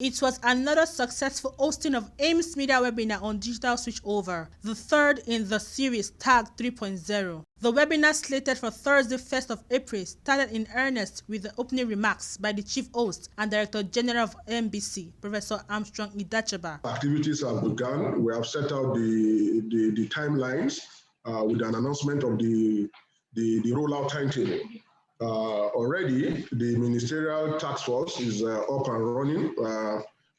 It was another successful hosting of AIMS Media webinar on digital switchover, the third in the series tagged 3.0. The webinar slated for Thursday, 1st of April, started in earnest with the opening remarks by the Chief Host and Director General of NBC, Professor Armstrong Idachaba. Activities have begun. We have set out the timelines with an announcement of the rollout timetable. Already, the ministerial task force is up and running.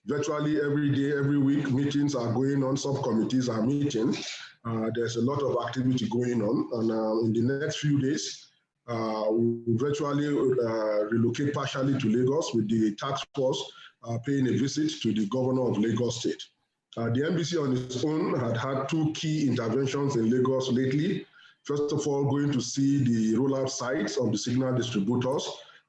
Virtually every day, every week, meetings are going on, subcommittees are meeting. There's a lot of activity going on, and in the next few days, we virtually relocate partially to Lagos with the task force paying a visit to the governor of Lagos State. The NBC on its own had two key interventions in Lagos lately. First of all, going to see the rollout sites of the signal distributors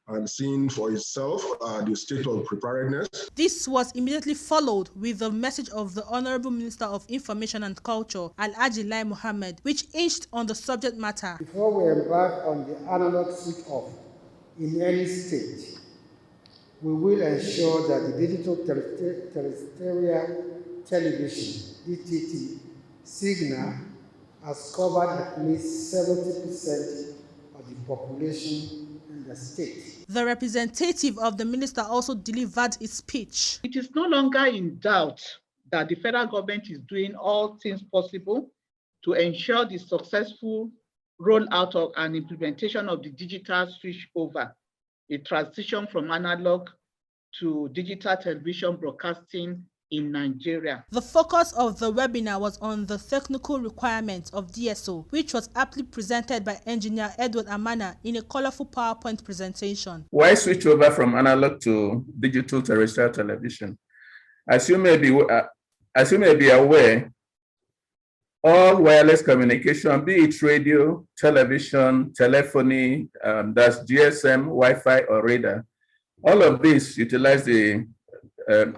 and seeing for itself the state of preparedness. This was immediately followed with the message of the Honorable Minister of Information and Culture, Alhaji Lai Mohammed, which hinged on the subject matter. Before we embark on the analog switch off in any state, we will ensure that the digital terrestrial television, DTT, signal has covered at least 70% of the population in the state. The representative of the minister also delivered his speech. It is no longer in doubt that the federal government is doing all things possible to ensure the successful rollout of and implementation of the digital switch over, a transition from analog to digital television broadcasting in Nigeria. The focus of the webinar was on the technical requirements of DSO, which was aptly presented by Engineer Edward Amana in a colorful PowerPoint presentation. Why switch over from analog to digital terrestrial television? As you may be aware, all wireless communication, be it radio, television, telephony, that's GSM, Wi-Fi, or radar, all of these utilize the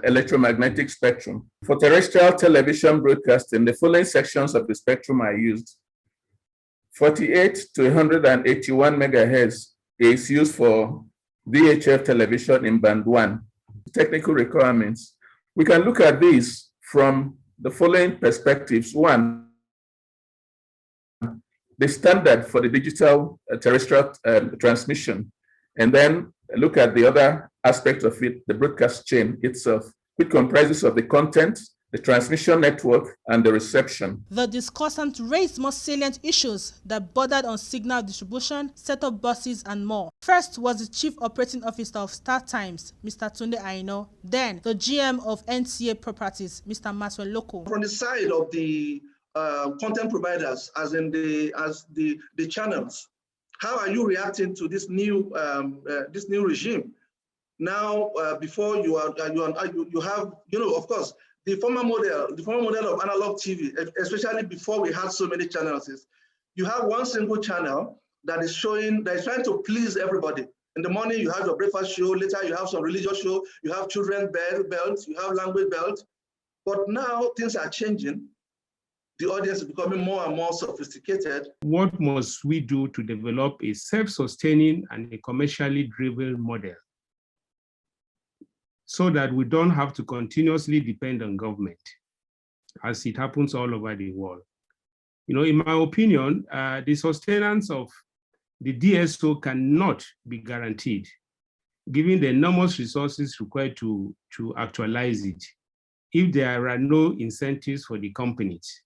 electromagnetic spectrum. For terrestrial television broadcasting, the following sections of the spectrum are used. 48 to 181 megahertz is used for VHF television in band 1. Technical requirements. We can look at these from the following perspectives. One, the standard for the digital terrestrial transmission, and then look at the other aspect of it, the broadcast chain itself, which comprises of the content, the transmission network, and the reception. The discussant raised more salient issues that bordered on signal distribution, set-top boxes, and more. First was the Chief Operating Officer of StarTimes, Mr. Tunde Aino. Then the GM of NTA Properties, Mr. Maxwell Loko. From the side of the content providers, as in the channels, how are you reacting to this new regime? Now, before you have, of course, the former model of analog TV, especially before we had so many channels, is you have one single channel that is trying to please everybody. In the morning, you have your breakfast show. Later, you have some religious show. You have children belts. You have language belts. But now things are changing. The audience is becoming more and more sophisticated. What must we do to develop a self-sustaining and a commercially driven model so that we don't have to continuously depend on government, as it happens all over the world? You know, in my opinion, the sustenance of the DSO cannot be guaranteed, given the enormous resources required to actualize it, if there are no incentives for the companies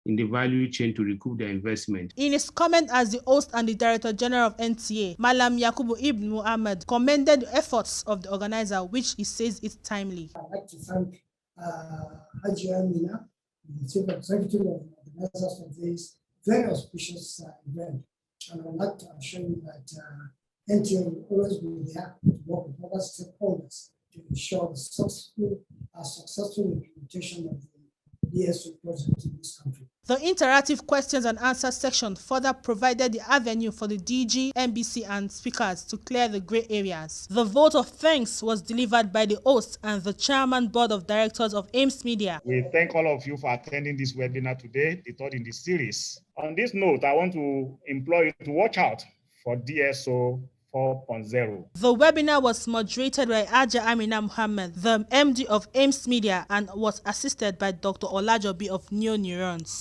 in the value chain to recoup their investment. In his comment as the host and the Director General of NTA, Malam Yakubu Ibn Muhammad commended the efforts of the organizer, which he says is timely. I'd like to thank Haji Amina, the Chief Executive of the organizers of this very auspicious event. And I'd like to assure you that NTA will always be there to work with other stakeholders to ensure the successful implementation of the DSO project in this country. The interactive questions and answers section further provided the avenue for the DG, NBC, and speakers to clear the grey areas. The vote of thanks was delivered by the host and the Chairman Board of Directors of AIMS Media. We thank all of you for attending this webinar today, the third in the series. On this note, I want to implore you to watch out for DSO 4.0. The webinar was moderated by Aja Amina Muhammad, the MD of AIMS Media, and was assisted by Dr. Olajobi of Neo Neurons.